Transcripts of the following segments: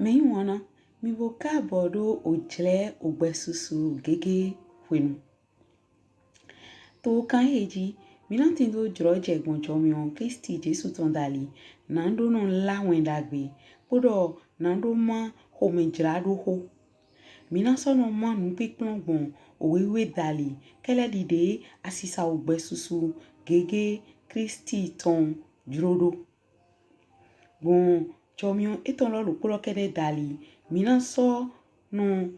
Meimwana, mi bo káàbọ̀ do òjìlẹ̀ ògbẹ́susu gege wenu. To kan heji, minan tindo jroje gonjo mi on Kristi Jesu tondali, nando non la wendagbe, podo nando ma homejrado ho. Minan sono ma nupikplon bon, owewe dali, kele dide asisa ògbẹ́susu gege Kristi ton jrodo. Bon, chomion eton lo polo kede dali, minan so no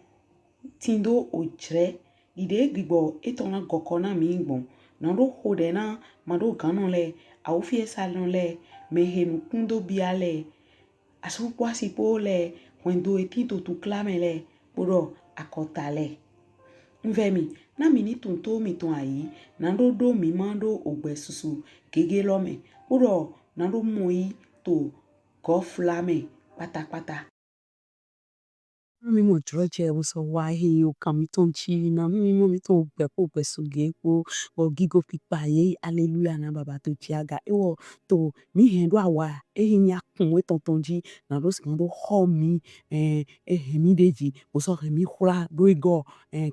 tindo ojre, ide gbibo eton la gokona mi bon, nando hode na mado ganon le, aufie salon le, mehenu kundo biale, asupwa sipo le, wendo etinto tuklame le, podo akota le. Nvemi, na mini tunto miton ayi, nando do mi mando ògbẹ́susu gege lome, podo nando moi to goflame pata. Mi mo droje wo so wahi o kamitonchi na mi mo mi to bepo besuge po o gigo pipa ye hallelujah na baba to chiaga ewo to mi hendo awa nya kun we tontonji na ro si do ho mi mi deji o so mi hura do ego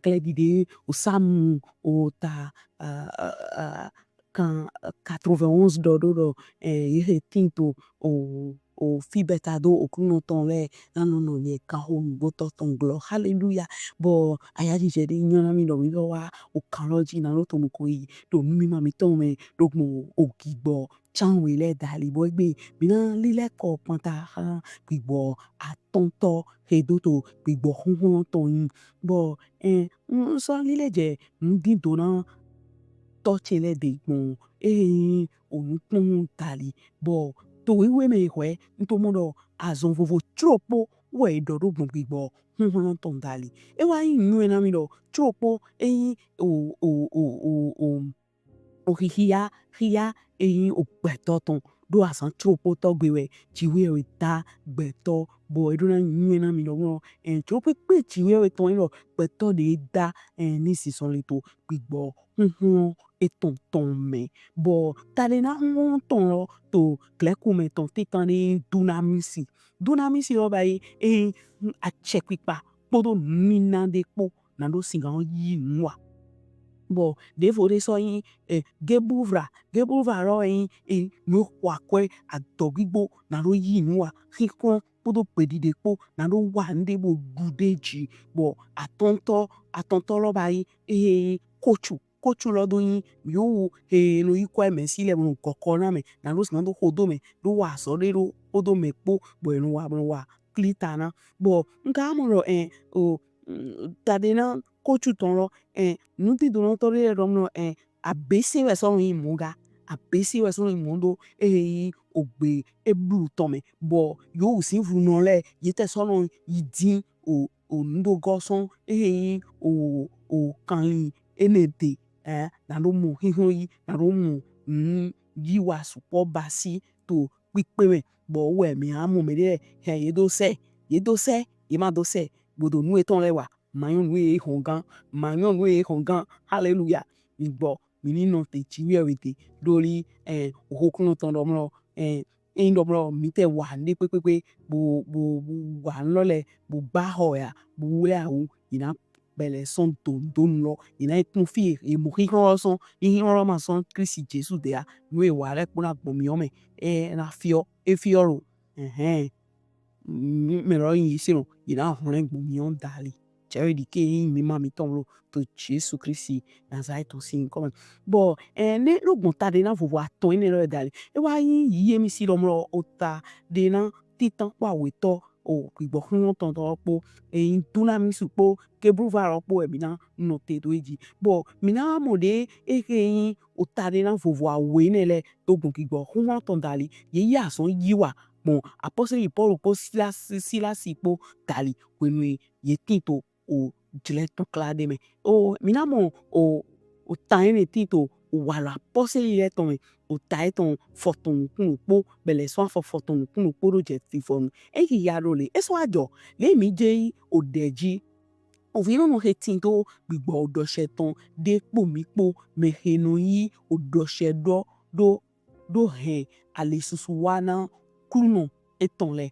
kledide o sam o ta kan 91 dodo ye tinto o fi beta do okuno ton le no ye kan ho go to ton glo hallelujah bo ayaji jede nyona mi do wa o kan loji na lo to mo ko yi do mi ma mi ton me do mo o gigbo chanwe le dali bo gbe mi na lile ko panta ha gigbo atonto hedo to gigbo hun to yin bo so lile je ndin do na touch le de gbon onukun tali bo to we me hwe nto mo do azon vovo tropo we do do gbon gbigbo hun ton dali e wa yin nu na mi do tropo o hia ogbeto ton do asan tropo to gbewe jiwe o ta gbeto bo edo na yin na mi do tropo pe jiwe ton lo gbeto de da ni si son le to gbigbo hun ton me bo tale na hun ton lo to kleku me ton titan ni dunamisi lo bai a checkpipa podo mina de po na do singa yi nwa bo de fore so yin gebuvra ro no kwakwe adogigbo na do yi nwa hikon podo pedide po na do wa nde bo gudeji bo atonto lo bai kochu lo do yin yo no ikwa me sile mo kokona me na do singa do hodo me do wa so de do hodo me po bo no wa klitana bo nka mo o tade na kochu ton lo nuti do no to re rom no abesi we so yin muga abesi we so yin mundo ogbe eblu ton me bo yo si vru no le yete so no yidin o ndo goson o kan enede na do mo hihun yi na do mo yi wa supo basi to pipe me bo we mi amu me de ye do se ye ma do se bodo nu eton le wa mayon nu e hongan hallelujah igbo mi ni no te chiwe wete lórí okunu ton do mo indomro mi te wa ni pepepe bo wa nlole bo ba ho ya bo wule awu ina bele son don lo ina tun fi e mo hihon son hihon ma son Kristi Jesu de a nu e wa re puna gbo mi o me na fio ro me ro yin si ro ina horen gbo mi on dali chere di ke mi ma mi ton lo to Jesu Kristi Nazareth to sin come bo ne lo gbon ta de na vovo aton ni lo dali e wa yin yi mi si lo mo ota de na titan pa we to o gbigbo hun ton to po dunami supo ke bruva ro po e mi na no te do eji bo mi na mo de yin ota de na vovo awe ne le to gbon gbigbo hun ton dali ye ya son yi wa bon apostle Paul po silas po dali we ye tinto o dileton klade me mi na mo o taine tinto o wala apostle ile ton me o taiton foton kun po bele so foton kun po ro je ti fonu ki ya ro le eso ajo le mi je o deji o vi no he tinto gbigbo odo sheton de po mi po me henu yi odo shedo do he ale susu wana kuno eton le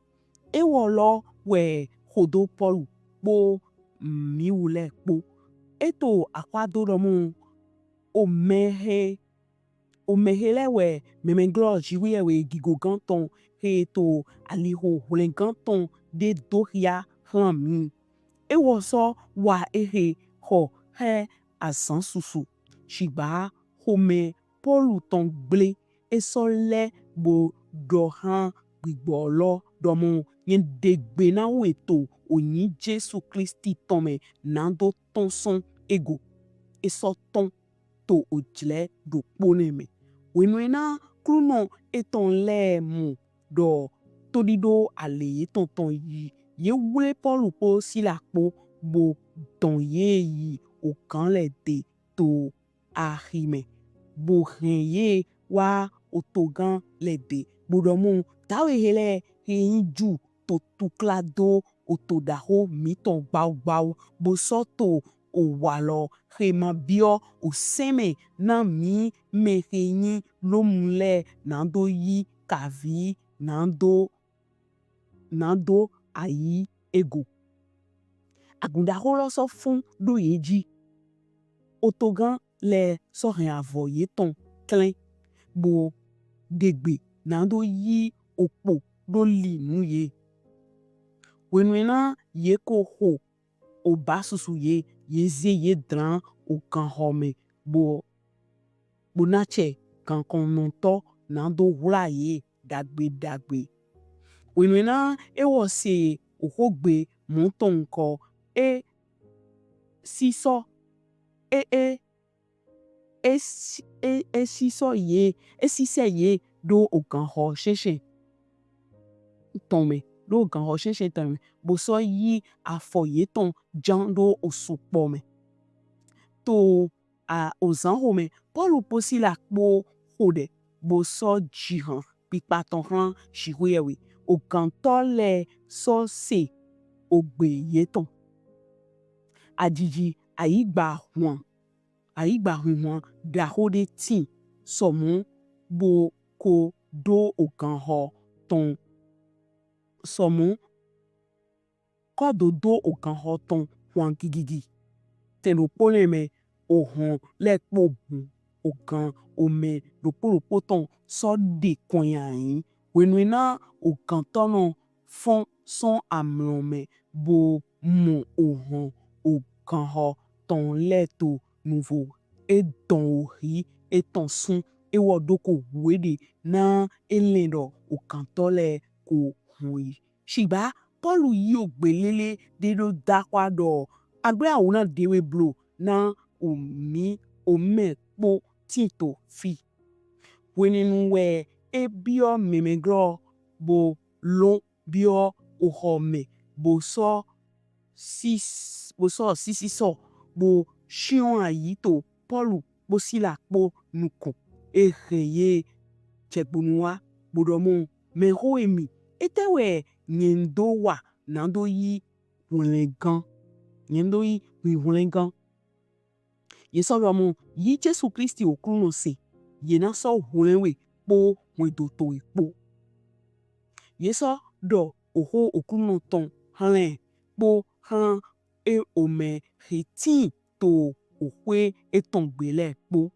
e wo lo we hodo Paul po miule po. Eto akwado domo omehele we memenglo jiwe we gigoganton he to aliho hulenganton de doria rami. Ewo so wa ehe ho he asan susu. Shiba home Paul ton ble eso le bo dohan gbigbolo domo yen degbe na weto onyi Jesu Christi tome nando ton son ego. Eso ton to ojle do poneme. Wenwena kruno eton le mu do todido ale ton yi. Ye wule Paul po sila po bo ton ye yi o kan le de to ahime. Bo hen ye wa otogan le de. Bodomo tawe hele ju to tuklado otodaho miton bau bo soto o walo hema bio o seme na mi mehenyi lomule nando yi kavi nando ayi ego. Agunda holo so fun do yeji. Otogan le so hen avo ye ton klen bo degbe nando yi okpo do li nu ye. Wenwena ye ko ho o basusu ye ze ye dran o kan home bo nache kan kononto nando hula ye dagbe. Wenwena ewo se o hogbe monton ko siso siso ye sise ye do o kan ho sheshe tome do o kan ho sheshe tome bo so yi afo ye ton jan do o supome to a ozan home Paul posi la po hode bo so jihan pipa ton han shiwewe o kan tole so se ogbe ye ton adiji aigba huan da hode tin somu bo ko do o kan ho ton somu ko do o kan ho ton huan gigigi ten do poleme o hon le po o kan o me do po ton so de konyan wenwena o kan tono fon son amlome bo mo o hon o kan ho ton leto nouveau e don o ri e ton sun e wo do ko wede na elendo o kan tole ko hui. Shiba Paul yi ogbelele de do dakwa do agbe awuna dewe blo na o me po tinto fi. Wenenu we e bio memegro bo lon bio o home bo so sisiso bo shion ayito Paul bo sila po nuko e reye chekbunwa bodomo me ho emi etewe nyendo wa nando yi hulengan ye so domo yi Jesu Christi okruno se ye na so hulenwe po wedo to po ye so do oho okruno ton halen po han e ome heti to ohwe eton gbele po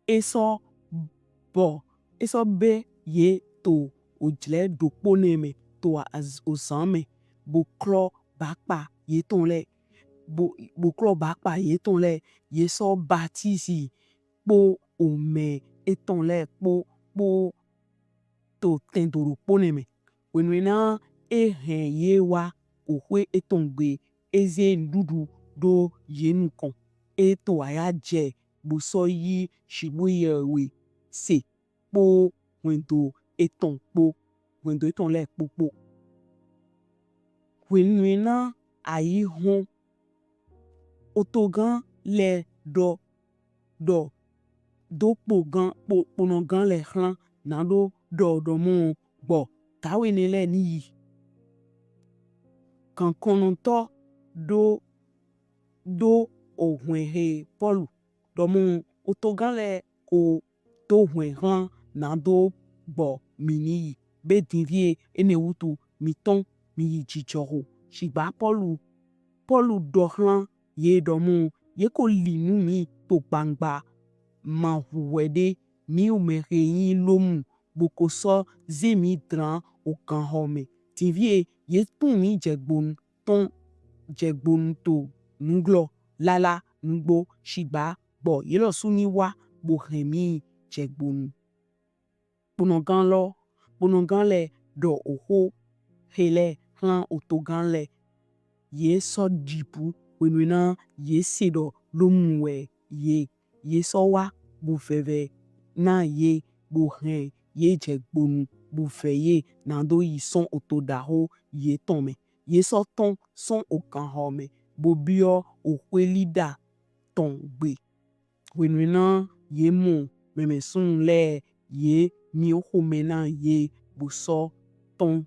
eso be ye to ojle do poneme to ozame bo klo bakpa ye ton le bo klo bakpa ye ton le ye so baptisi po ome eton le po to tendoro poneme wenwena e hen ye wa ohwe eton gbe eze ndudu do yenu kon e to aya je bo so yi shibuye we se po wendo eton le po wenwena ayi hon otogan le do ponogan le hlan nando do mon bo tawe ne le ni yi kan kononto do o hwen he Paul do mon otogan le ko do hwen hlan nando bo mini be divie ene wutu mi ton mi yi jichoro shigba Paulu dohlan ye domu ye ko linu mi to gbangba ma huwede mi umere yin lomu boko so zemi dran o kan home divie ye tun mi jegbonu ton jegbonu to nuglo lala nugbo shigba bo ye lo suni wa bo hemi jegbonu ponogan le do oho hele hlan otogan le ye so jipu wenwena ye sedo lomuwe ye so wa bu veve na ye bu hen ye jegbonu bu veye nando yi son otodaho ye tome ye so ton son okan home bo bio okwelida ton gbe wenwena ye mo meme sun le ye mi ohomena ye bu so ton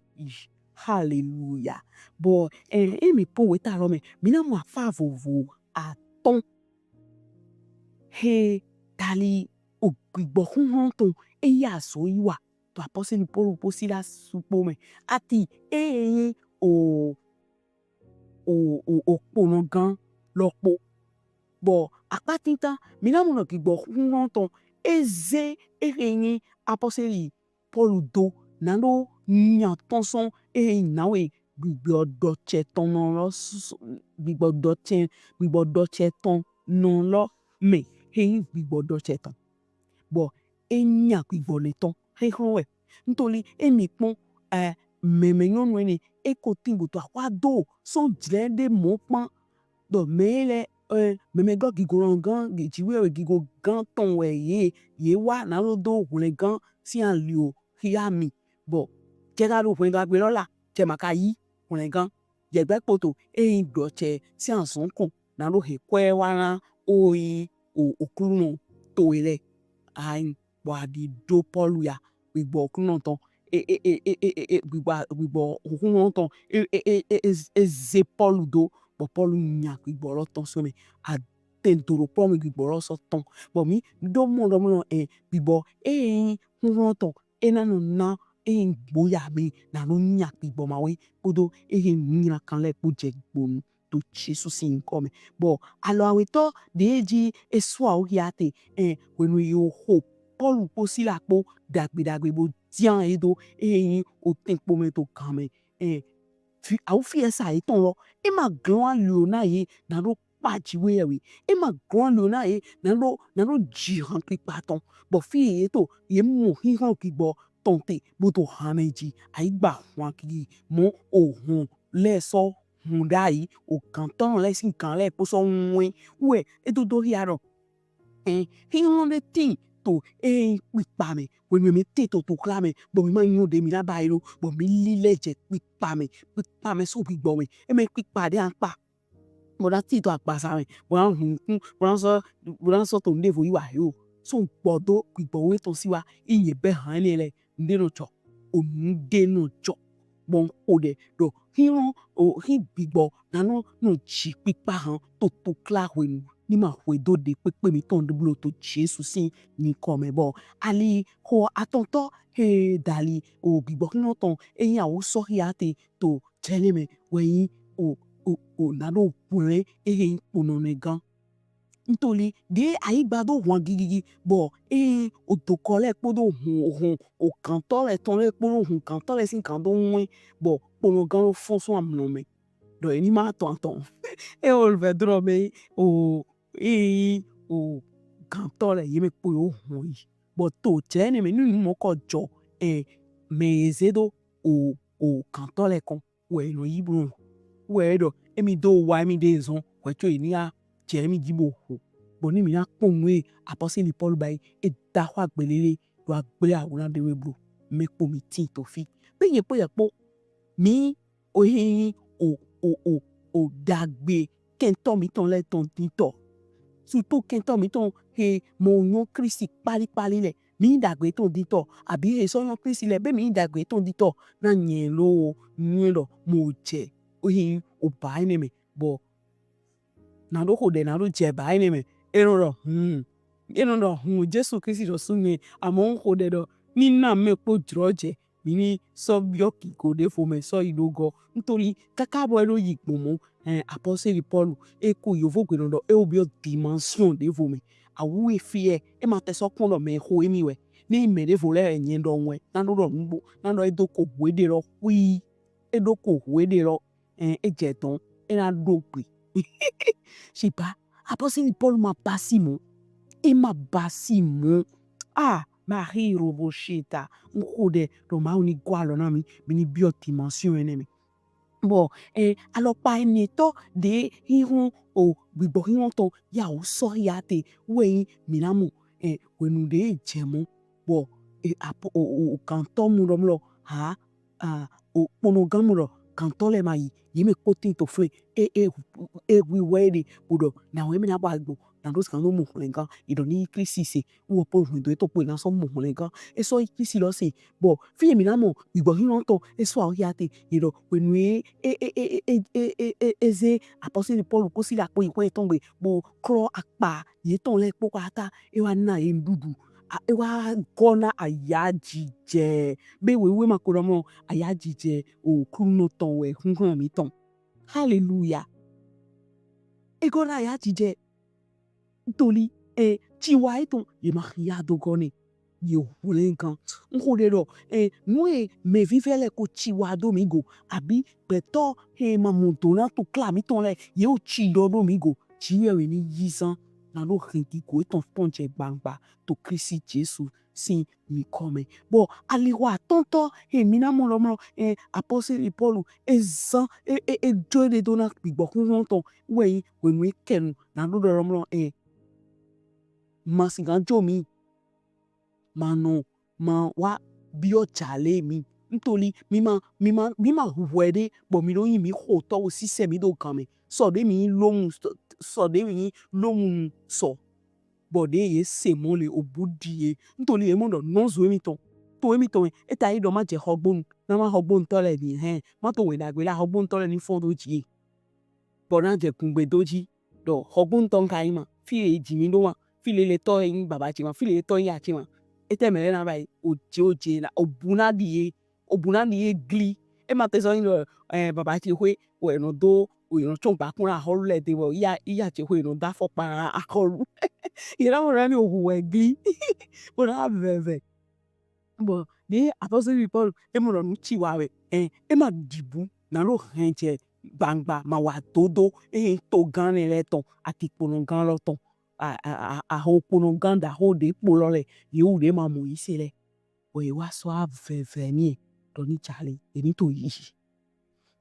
hallelujah bo emi po weta rome mina mo afa vovo a ton he dali ogbigbo hun ton eya so iwa to apostle Paul posila supo me ati o ponogan lopo bo akpatinta mina mo no gbigbo hun ton eze erenye apostle Paul do nando nya ton son nawe gbigbo doche ton no lo gbigbo doche ton no lo me gbigbo doche ton bo enya gbigbo le ton we ntoli emi pon meme nyonu ni ekotin to akwa do son jlende mo pan do mele meme go gigorangan gijiwe gigo gan ton we ye wa na lo do hun gan si an lio hiami bo jega ro hun gan gbe lola je maka yi hun gan je gbe poto doche si an son kon na lo he kwe wa na okulun to ile ai bo adi do Paul ya gbigbo okulun ton gbigbo okulun ton eze Paul do bo Paul nya gbigbo lo ton so me a tentoro po mi gbigbo lo so ton bo mi do mo gbigbo hun ton enanu na gboya mi na no nya gbigbo ma we podo nya kan le po je gbonu to Jesus in come bo alo awe to deji eso a ohiate when we hope Paul posila po dagbe bo tian edo o tempo me to kame fi au fi esa e ton lo e ma glon lo na ye na ro pa jiwe we e ma glon lo na ye na ro ji han pi paton bo fi e to ye mo hi han ki bo tonte bo to haneji ai gba wan ki mo ohun le so hun dai o kanton le sin kan le po so nwe we e do hiaro hi on the thing to pipa me when we te to klame bo mi ma yun de mi la bairo bo mi lile je pipa me so gbigbo me e me pipa de an pa mo da ti to apasa me bo an hun bo an so to ndevo iwa yo so gbodo gbigbo we to siwa iye be han le nde no cho o nde no cho bon ode do hi gbigbo na no ji pipa han to kla we ni ma hwe do de pepe mi ton de blo to Jesus sin ni come bo ali ho atonto dali o gbigbo no ton eyin awo so hiate to tell me we o na do pure pono ne gan ntoli de ai gba do wan gigi bo o to kole po do hun o kan to le ton le po hun kan to le sin kan do win bo pono gan lo fon so amno me do eni ma ton e o ve dro me o kanto le yeme po yo hun yi bo to je ne me nu mo ko jo me ezedo o kanto le kon we no yibru we do emi do wa emi de zon we cho ni a je mi jibo ho bo ni mi na pon we apostle Paul bai e da wa gbelele do agbe awuran de we bro me po mi tin to fi pe ye po mi o dagbe kento mi ton le ton tito surtout kento mi ton mo yon Christi pali le mi dagbe ton dito abi so yon Christi le be mi dagbe ton dito na yen lo mo je o ba ni me bo na do ko de na do je ba ni me eno do Jesus Christi do sunye amon ko de do ni na me po droje mini so bioki ko de fo me so idogo nítorí kaka bo ero yipo mo apostle Paul e ko yovo gbe do e obi dimension de fo me awu efie e ma te so kun lo me ho emi we ni me de fo le yin do nwe na do ngbo na do edoko we de ro hui edoko we de ro ejeton e na do pe shiba apostle Paul ma pasimo e ma basimo Marie Robosheta nkode do ma oni gwalo na mi ni bio dimension ene mi bon alors pa eni to de ihun o gbigbo ihun to ya o so ya te we mi na mo wenu de jemu bon o kanto mu ro o ponogan mu ro kanto le mai yi me kotin to fre we we budo na we mi na ba gbo na dos kan no mo lenga idoni krisi se wo po do to po na so mo lenga e so krisi lo se bo fi mi na mo gbigbo ihun to e so o ya te iro wenu eze apostle Paul ko si la po ipo ton gbe bo kro apa ye ton le po ata e wa na e ndudu e wa gona ayajije be we ma ko mo ayajije o kruno ton we hun mi ton hallelujah e gona ayajije toli chiwa eton ye ma ya do gone ye wole nkan nko de do nwe me vivele ko chiwa do mi go abi beto ma montona to kla mi ton le ye o chi do mi go chiwe we ni yisan na lo rinki ko eton ponche gbangba to Kristi Jesu si mi come bo aliwa tonto mi na mo lo apostle Paul ezan jo de dona gbigbo kun ton we nwe kenu na lo do mo masiganjo mi mano ma wa bio chale mi nítorí mi ma huwede bo mi lo yin mi ho to si se mi do kan mi so de mi lohun so bo de ye se mo le obudie nítorí e mo do no zo mi ton to mi ton e ta yi do ma je hogbon na ma hogbon to le ni ma to we dagbe la hogbon to le ni fo do ji bo na je kungbe doji do hogbon ton kai ma fi e ji mi do wa fi le to yin baba ji ma fi le to yin achi ma ete mere na bai oje la obuna die gli e ma te so yin baba ti hwe we no do we no chon pa kun ho le de wo ya ti hwe no da fo pa akolu ira mo ra ni ohu we gli bo na veve bo ni apostle Paul e mo ro nu chi wa we e ma dibu na lo henje gbangba ma wa todo to gan le ton ati pono gan lo ton ho pono gan da ho de polo le yo de ma mo ise le we wa so veve mi do ni chale emi to yi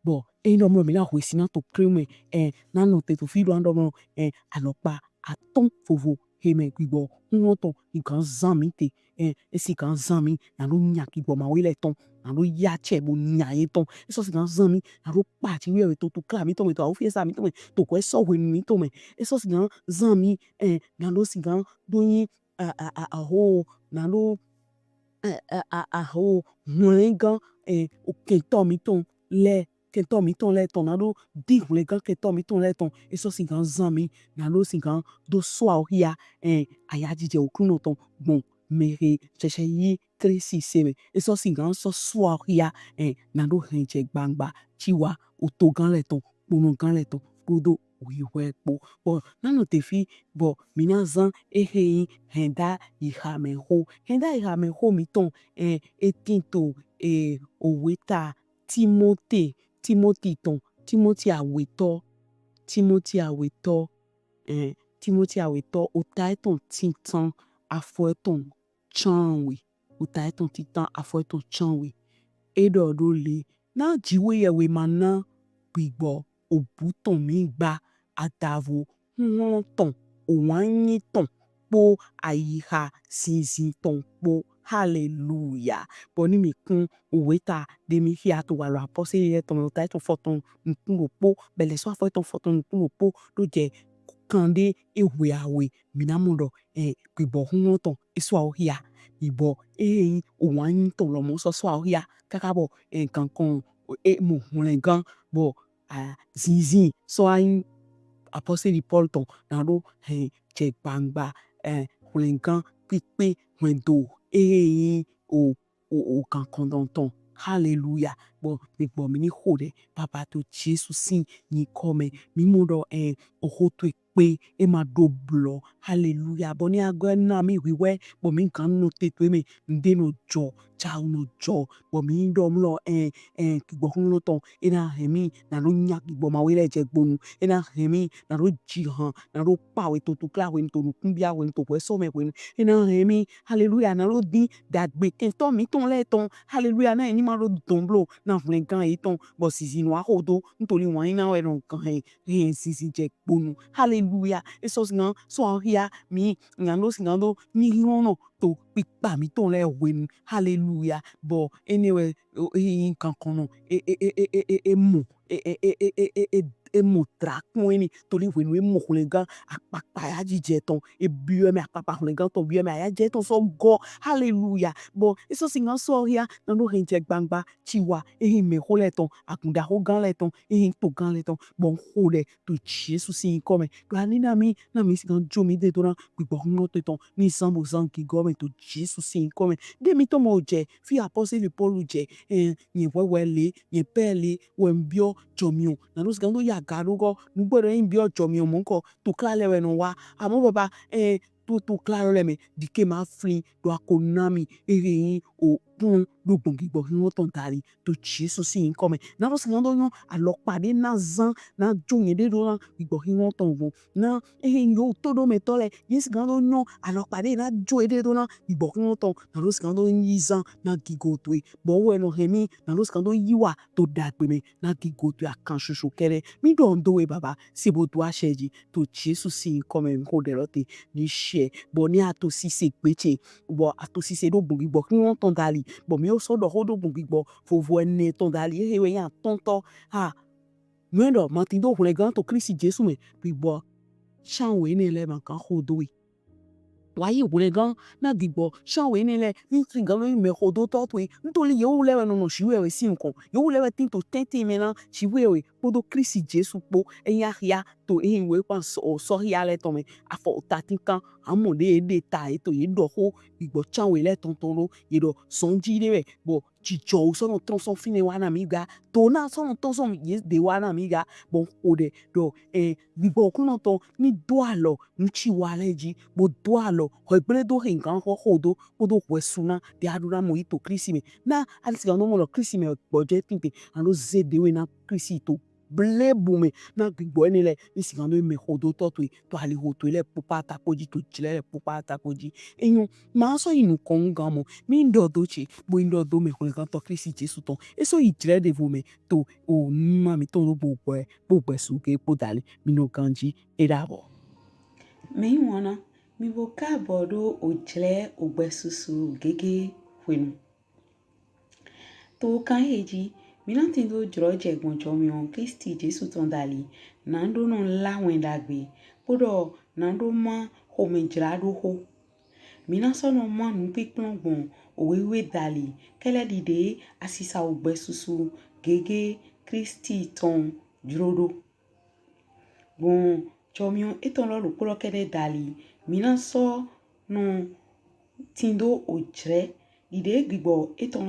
bo no mo mi na ho si na to kreme na no te to fi do ando mo alopa aton fovo me gbigbo won ton nkan zan mi te si kan zan mi na lo nya gbigbo ma we le ton na lo ya che bo nya yin ton so si kan zan mi na lo pa ti we to kla mi ton me to o fi sa mi ton to ko so we mi ton me so si kan zan mi na lo si kan do yin ho na lo ho hulengan o kento mi ton le kento mi ton le ton na lo di hulengan kento mi ton le ton so si kan zan mi na lo si kan do so o ya ayajije okuno ton bon mere cheche yi Kristi se me so si kan so o ya na lo henje gbangba chiwa o to gan le ton pono gan le ton godo we po bo na no te fi bo mi na zan yin henda yi ha me ho mi ton etinto oweta Timothy ton Timothy aweto o ta ton tintan afo ton chanwe o ta ton tintan afo ton chanwe edo do le na jiwe ye we mana gbigbo obuton mi gba atavo won ton o wan yin ton po ayiha sinsin ton po hallelujah boni mi kun oweta de mi fi ato wa lo apostle ye ton o ta ton foton nkun po bele so afo ton foton nkun po do je kande ewe awe mi na mo do gbigbo won ton so o ya ibo o wan yin ton lo mo so o ya kaka bo nkan kan mo hulengan bo zinzin so ayin apostle Paul ton na lo je gbangba hulengan pipe wendo o kan ton hallelujah bon mi bon mi ni hode papa to Jesus sin ni come mi mo do oho to pe e ma do blo hallelujah bon ni ago na mi wiwe bon mi kan no te to me nde no jo cha no jo bon mi do mlo ki gbo hun lo ton e na hemi na lo nya ki gbo ma we le je gbonu e na hemi na lo ji han na lo pa we to kla we to kunbia we to we so me we e na hemi hallelujah na lo din that gbe ken to mi ton le ton hallelujah na ni ma lo don blo na flen kan e ton bo sisi no ahodo nítorí wọ́n ina we ron kan sisi je gbonu hallelujah e so singan so here mi ngan lo singan do ni no to pipa mi ton le we hallelujah bo anyway kan kan no mo mo trakun ni torí we no mo flen gan apapa ya jije ton e biwe me apapa flen gan ton biwe me ya je ton so go hallelujah bo e so singan so here na no renje gbangba chiwa me ho le ton akunda ho gan le ton to gan le ton bon ho le to Jesus sin come to ani na mi singan jo mi de to na gbo no to ton ni sambo san ki go to Jesus sin come de mi to mo je fi apostle Paul je yin wewe le yin pele we mbio jomio na no singan do ya garugo ngbo re mbio jomio mo ko to kla le we no wa amo baba to claro le me dike ma flin do akonami yin o pun do gbongigbo hin ton tari to Jesus sin come na no singan do yan alopade na zan na jo yin de do igbo hin ton go na yo to do me to le yin singan do yan alopade na jo de do na igbo hin ton na no singan do yin zan na gigo to bo we no hemi na no singan do yiwa to dagbe me na gigo to akan shosho kere mi don do we baba se bo to asheji to Jesus sin come ko de rote ni she bo ni ato sise peche bo ato sise do gbongigbo hin ton dali bo mi o so do ho do gbongigbo fo vo ene ton dali we yan tonto ha nwendo matindo flen gan to Kristi Jesu me bi bo chan we ne le man kan hodo we waye wule gan na digbo shan we ni le ni gan me hodo to to ntori ye wo le no shiwe we si nkan ye wo le tin to tenti me na shiwe we podo Kristi Jesu po ya to we pa so ya le to me afo tatin kan amode de ta to ye do ho igbo chan we le ton lo ye do sonji de we bo chicho so no ton so fine wa na mi ga to na so no ton so ye de wa na mi ga bon ode do digbo kun no ton ni do alo nchi wa leji bo do alo ho gbele do hinkan ho hodo podo kwesuna de adura mo ito Kristi me na alisi ga no mo lo Kristi me boje tinte ando ze de we na Kristi to blebu me na gbigbo ni le ni sigan do me hodo to ali ho to le pupa ta koji to chile le pupa ta koji eyun ma so inu kon gan mo mi ndo do chi bo ndo do me ho kan to Kristi Jesu ton e so ijire de vo me to o ma mi to lo bo su ke po dali mi no kanji e dabo mi wana mi boka bodo ojle ogbesusu gege wenu to kan heji mi na tin do jro je gbonjo mi on Kristi Jesu ton dali na ndo no la wen dagbe podo na ndo ma ho me jra do ho mi na so no ma nu pipon gbon owewe dali kele dide asisa ogbesusu gege Kristi ton jrodo bon chomion eton lo lukuro kede dali mina so no tindo ojre ide gbigbo eton